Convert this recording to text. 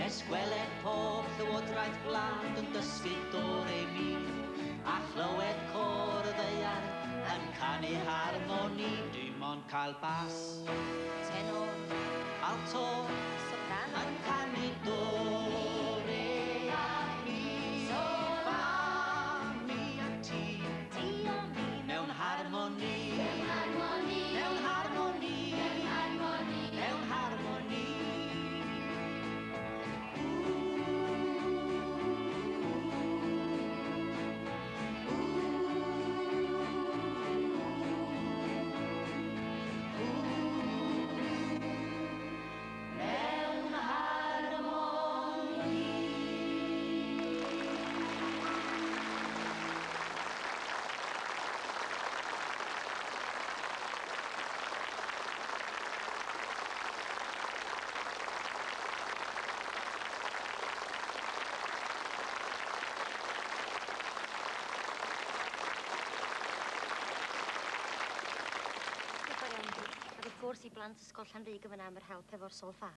Nes gweled pob llywodraeth gwlad yn dysgu do re mi, a chlywed cor y ddeiar yn canu harmoni. Dim ond cael bas, Tenor, alto, soprano, yn canu do re a mi, fa mi a ti, ti a mi mewn harmoni, mewn harmoni, mewn harmoni, mewn harmoni, mewn harmoni. Wrth gwrs i blant ysgol Llanfug yn fan am yr help efo'r solfa.